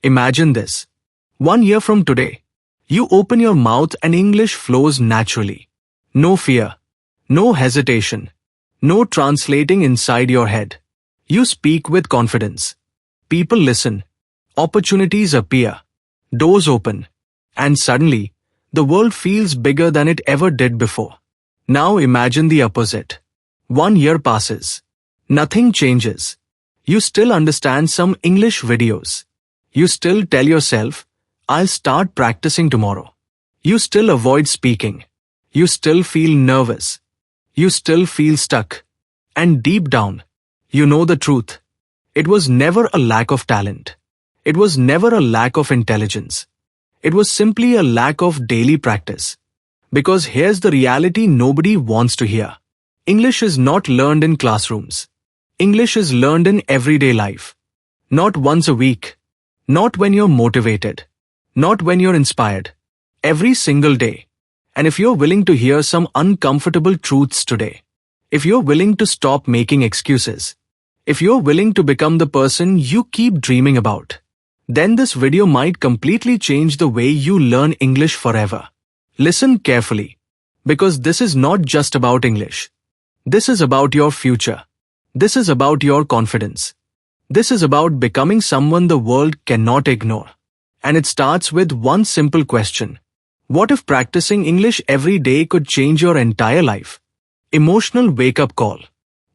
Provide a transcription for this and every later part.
Imagine this. 1 year from today, you open your mouth and English flows naturally. No fear, no hesitation, no translating inside your head. You speak with confidence. People listen. Opportunities appear. Doors open. And suddenly, the world feels bigger than it ever did before. Now imagine the opposite. 1 year passes. Nothing changes. You still understand some English videos. You still tell yourself, I'll start practicing tomorrow. You still avoid speaking. You still feel nervous. You still feel stuck. And deep down, you know the truth. It was never a lack of talent. It was never a lack of intelligence. It was simply a lack of daily practice. Because here's the reality nobody wants to hear. English is not learned in classrooms. English is learned in everyday life. Not once a week. Not when you're motivated. Not when you're inspired. Every single day. And if you're willing to hear some uncomfortable truths today, if you're willing to stop making excuses, if you're willing to become the person you keep dreaming about, then this video might completely change the way you learn English forever. Listen carefully, because this is not just about English. This is about your future. This is about your confidence. This is about becoming someone the world cannot ignore. And it starts with one simple question. What if practicing English every day could change your entire life? Emotional wake-up call.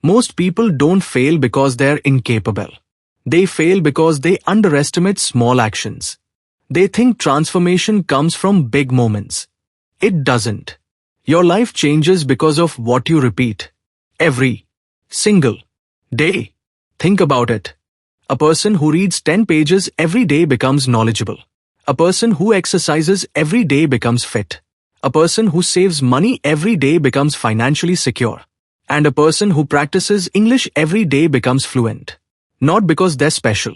Most people don't fail because they're incapable. They fail because they underestimate small actions. They think transformation comes from big moments. It doesn't. Your life changes because of what you repeat. Every single day. Think about it. A person who reads 10 pages every day becomes knowledgeable. A person who exercises every day becomes fit. A person who saves money every day becomes financially secure. And a person who practices English every day becomes fluent. Not because they're special.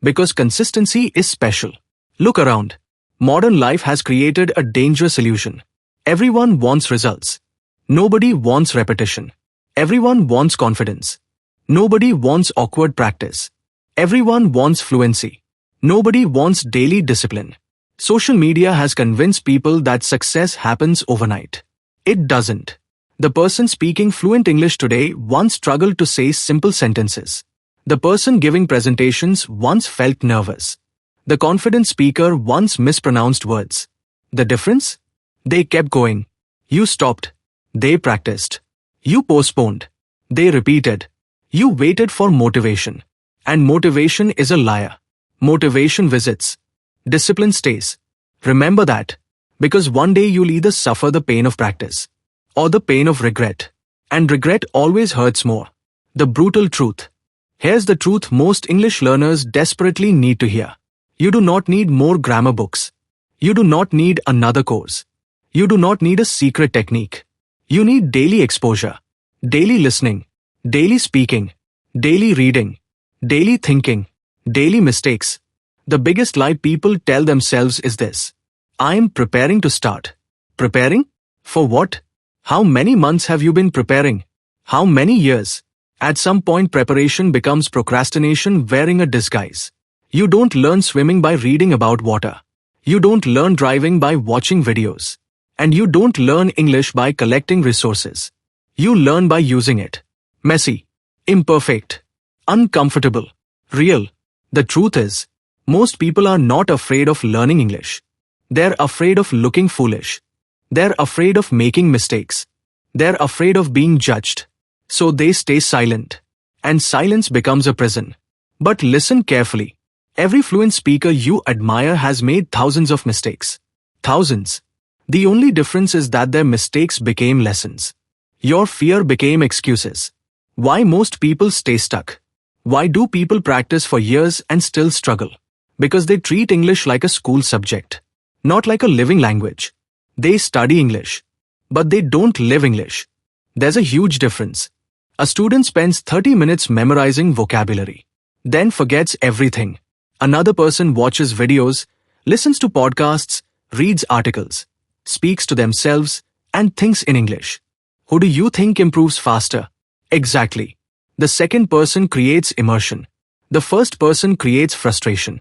Because consistency is special. Look around. Modern life has created a dangerous illusion. Everyone wants results. Nobody wants repetition. Everyone wants confidence. Nobody wants awkward practice. Everyone wants fluency. Nobody wants daily discipline. Social media has convinced people that success happens overnight. It doesn't. The person speaking fluent English today once struggled to say simple sentences. The person giving presentations once felt nervous. The confident speaker once mispronounced words. The difference? They kept going. You stopped. They practiced. You postponed. They repeated. You waited for motivation. And motivation is a liar. Motivation visits. Discipline stays. Remember that. Because one day you'll either suffer the pain of practice or the pain of regret. And regret always hurts more. The brutal truth. Here's the truth most English learners desperately need to hear. You do not need more grammar books. You do not need another course. You do not need a secret technique. You need daily exposure, daily listening, daily speaking, daily reading, daily thinking, daily mistakes. The biggest lie people tell themselves is this. I am preparing to start. Preparing? For what? How many months have you been preparing? How many years? At some point preparation becomes procrastination wearing a disguise. You don't learn swimming by reading about water. You don't learn driving by watching videos. And you don't learn English by collecting resources. You learn by using it. Messy, imperfect, uncomfortable, real. The truth is, most people are not afraid of learning English. They're afraid of looking foolish. They're afraid of making mistakes. They're afraid of being judged. So they stay silent. And silence becomes a prison. But listen carefully. Every fluent speaker you admire has made thousands of mistakes. Thousands. The only difference is that their mistakes became lessons. Your fear became excuses. Why most people stay stuck? Why do people practice for years and still struggle? Because they treat English like a school subject, not like a living language. They study English, but they don't live English. There's a huge difference. A student spends 30 minutes memorizing vocabulary, then forgets everything. Another person watches videos, listens to podcasts, reads articles, speaks to themselves, and thinks in English. Who do you think improves faster? Exactly. The second person creates immersion. The first person creates frustration.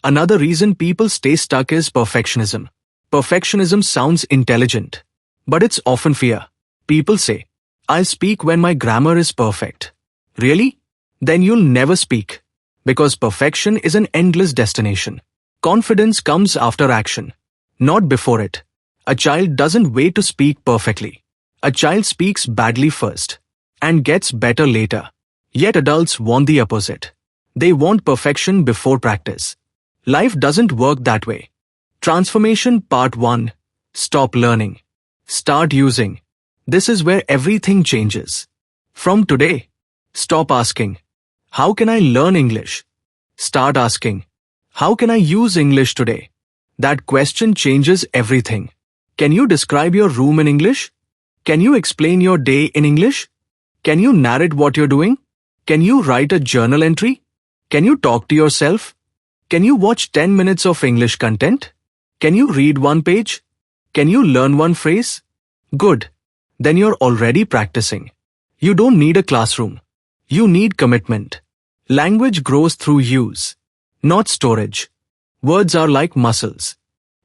Another reason people stay stuck is perfectionism. Perfectionism sounds intelligent, but it's often fear. People say, I'll speak when my grammar is perfect. Really? Then you'll never speak. Because perfection is an endless destination. Confidence comes after action, not before it. A child doesn't wait to speak perfectly. A child speaks badly first and gets better later. Yet adults want the opposite. They want perfection before practice. Life doesn't work that way. Transformation Part 1. Stop learning. Start using. This is where everything changes. From today, stop asking, how can I learn English? Start asking, how can I use English today? That question changes everything. Can you describe your room in English? Can you explain your day in English? Can you narrate what you're doing? Can you write a journal entry? Can you talk to yourself? Can you watch 10 minutes of English content? Can you read one page? Can you learn one phrase? Good. Then you're already practicing. You don't need a classroom. You need commitment. Language grows through use, not storage. Words are like muscles.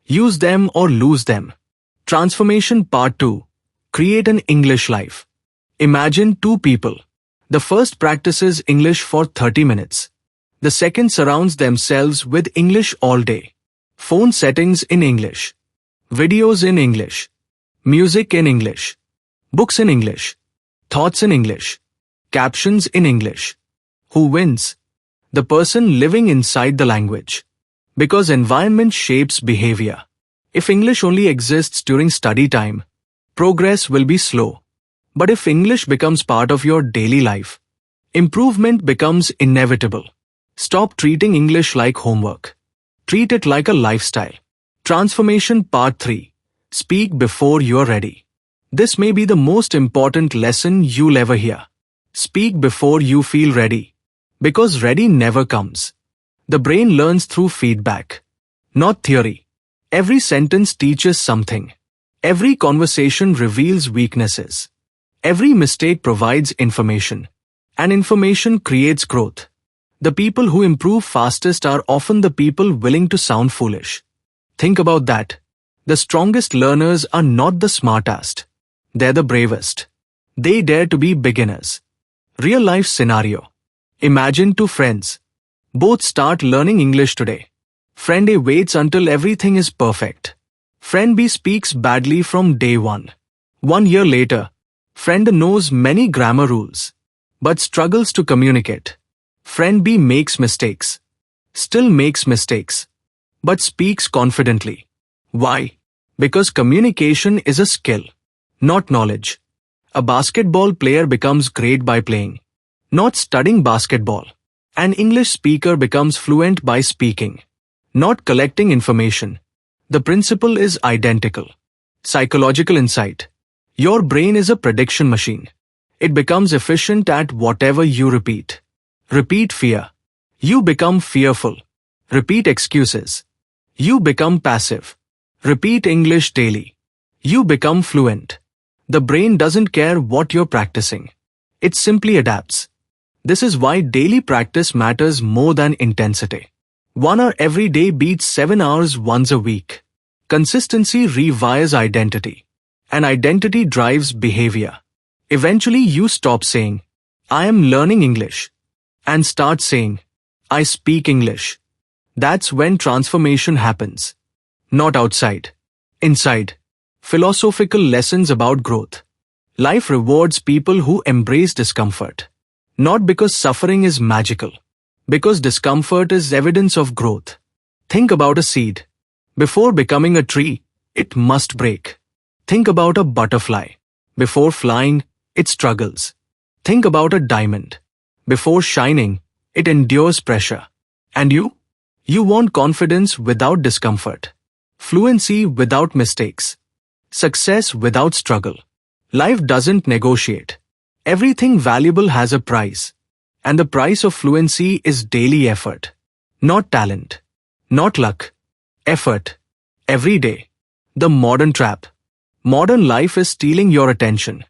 Use them or lose them. Transformation Part 2. Create an English life. Imagine two people. The first practices English for 30 minutes. The second surrounds themselves with English all day. Phone settings in English. Videos in English. Music in English. Books in English. Thoughts in English. Captions in English. Who wins? The person living inside the language. Because environment shapes behavior. If English only exists during study time, progress will be slow. But if English becomes part of your daily life, improvement becomes inevitable. Stop treating English like homework. Treat it like a lifestyle. Transformation Part 3. Speak before you're ready. This may be the most important lesson you'll ever hear. Speak before you feel ready. Because ready never comes. The brain learns through feedback, not theory. Every sentence teaches something. Every conversation reveals weaknesses. Every mistake provides information. And information creates growth. The people who improve fastest are often the people willing to sound foolish. Think about that. The strongest learners are not the smartest. They're the bravest. They dare to be beginners. Real life scenario. Imagine two friends. Both start learning English today. Friend A waits until everything is perfect. Friend B speaks badly from day one. 1 year later, friend A knows many grammar rules, but struggles to communicate. Friend B makes mistakes. Still makes mistakes, but speaks confidently. Why? Because communication is a skill, not knowledge. A basketball player becomes great by playing, not studying basketball. An English speaker becomes fluent by speaking, not collecting information. The principle is identical. Psychological insight. Your brain is a prediction machine. It becomes efficient at whatever you repeat. Repeat fear. You become fearful. Repeat excuses. You become passive. Repeat English daily. You become fluent. The brain doesn't care what you're practicing. It simply adapts. This is why daily practice matters more than intensity. 1 hour every day beats 7 hours once a week. Consistency rewires identity. And identity drives behavior. Eventually you stop saying, I am learning English, and start saying, I speak English. That's when transformation happens. Not outside. Inside. Philosophical lessons about growth. Life rewards people who embrace discomfort. Not because suffering is magical. Because discomfort is evidence of growth. Think about a seed. Before becoming a tree, it must break. Think about a butterfly. Before flying, it struggles. Think about a diamond. Before shining, it endures pressure. And you? You want confidence without discomfort. Fluency without mistakes. Success without struggle. Life doesn't negotiate. Everything valuable has a price. And the price of fluency is daily effort. Not talent. Not luck. Effort. Every day. The modern trap. Modern life is stealing your attention.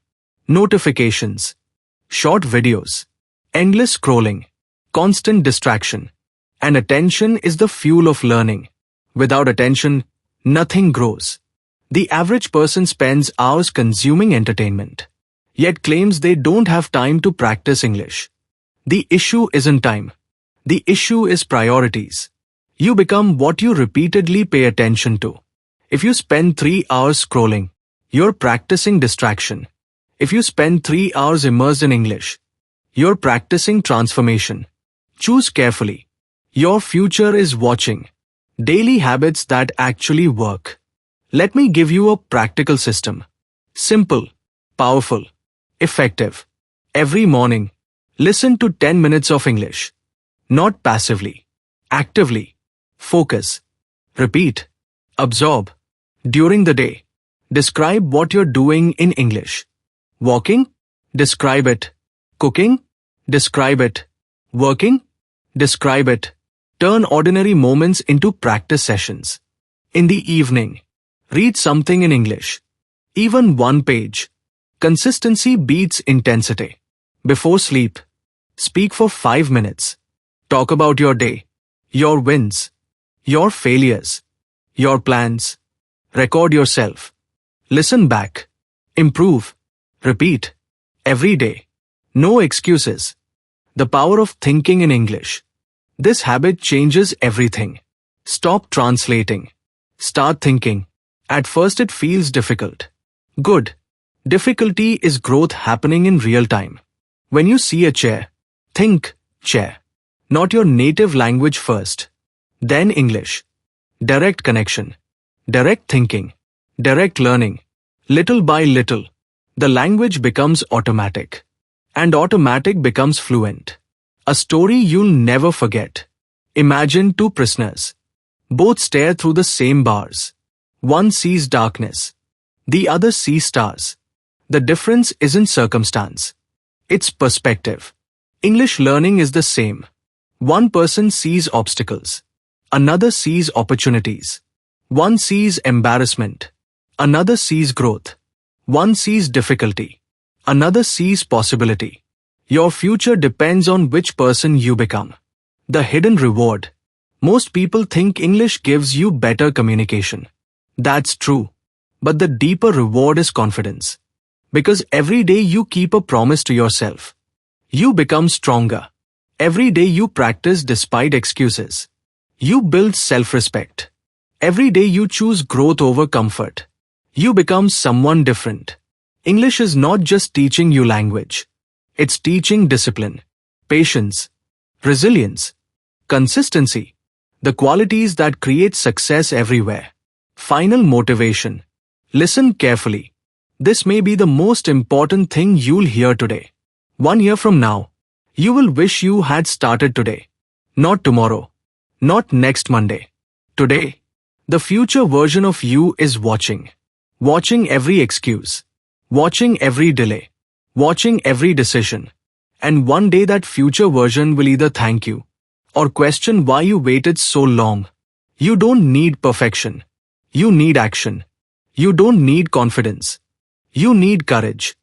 Notifications. Short videos. Endless scrolling. Constant distraction. And attention is the fuel of learning. Without attention, nothing grows. The average person spends hours consuming entertainment, yet claims they don't have time to practice English. The issue isn't time. The issue is priorities. You become what you repeatedly pay attention to. If you spend 3 hours scrolling, you're practicing distraction. If you spend 3 hours immersed in English, you're practicing transformation. Choose carefully. Your future is watching. Daily habits that actually work. Let me give you a practical system. Simple, powerful, effective. Every morning, listen to 10 minutes of English. Not passively, actively. Focus. Repeat. Absorb. During the day, describe what you're doing in English. Walking? Describe it. Cooking? Describe it. Working? Describe it. Turn ordinary moments into practice sessions. In the evening, read something in English. Even one page. Consistency beats intensity. Before sleep, speak for 5 minutes. Talk about your day, your wins, your failures, your plans. Record yourself. Listen back. Improve. Repeat. Every day. No excuses. The power of thinking in English. This habit changes everything. Stop translating. Start thinking. At first it feels difficult. Good. Difficulty is growth happening in real time. When you see a chair, think chair. Not your native language first. Then English. Direct connection. Direct thinking. Direct learning. Little by little, the language becomes automatic. And automatic becomes fluent. A story you'll never forget. Imagine two prisoners. Both stare through the same bars. One sees darkness. The other sees stars. The difference isn't circumstance. It's perspective. English learning is the same. One person sees obstacles. Another sees opportunities. One sees embarrassment. Another sees growth. One sees difficulty. Another sees possibility. Your future depends on which person you become. The hidden reward. Most people think English gives you better communication. That's true. But the deeper reward is confidence. Because every day you keep a promise to yourself. You become stronger. Every day you practice despite excuses. You build self-respect. Every day you choose growth over comfort. You become someone different. English is not just teaching you language. It's teaching discipline, patience, resilience, consistency, the qualities that create success everywhere. Final motivation. Listen carefully. This may be the most important thing you'll hear today. 1 year from now, you will wish you had started today. Not tomorrow. Not next Monday. Today. The future version of you is watching. Watching every excuse. Watching every delay. Watching every decision. And one day that future version will either thank you or question why you waited so long. You don't need perfection. You need action. You don't need confidence. You need courage.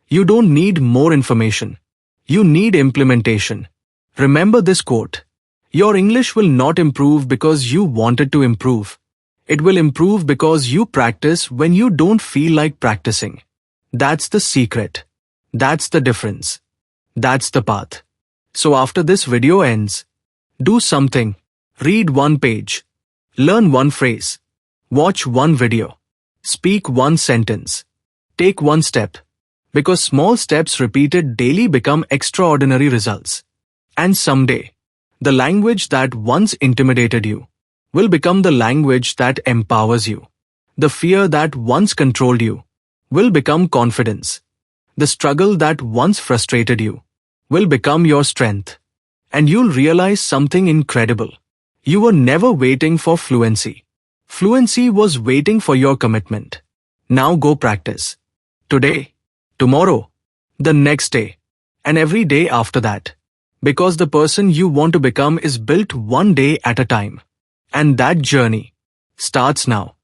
You don't need more information. You need implementation. Remember this quote. Your English will not improve because you wanted to improve. It will improve because you practice when you don't feel like practicing. That's the secret. That's the difference. That's the path. So after this video ends, do something. Read one page. Learn one phrase. Watch one video. Speak one sentence. Take one step. Because small steps repeated daily become extraordinary results. And someday, the language that once intimidated you will become the language that empowers you. The fear that once controlled you will become confidence. The struggle that once frustrated you will become your strength. And you'll realize something incredible. You were never waiting for fluency. Fluency was waiting for your commitment. Now go practice. Today, tomorrow, the next day, and every day after that. Because the person you want to become is built one day at a time. And that journey starts now.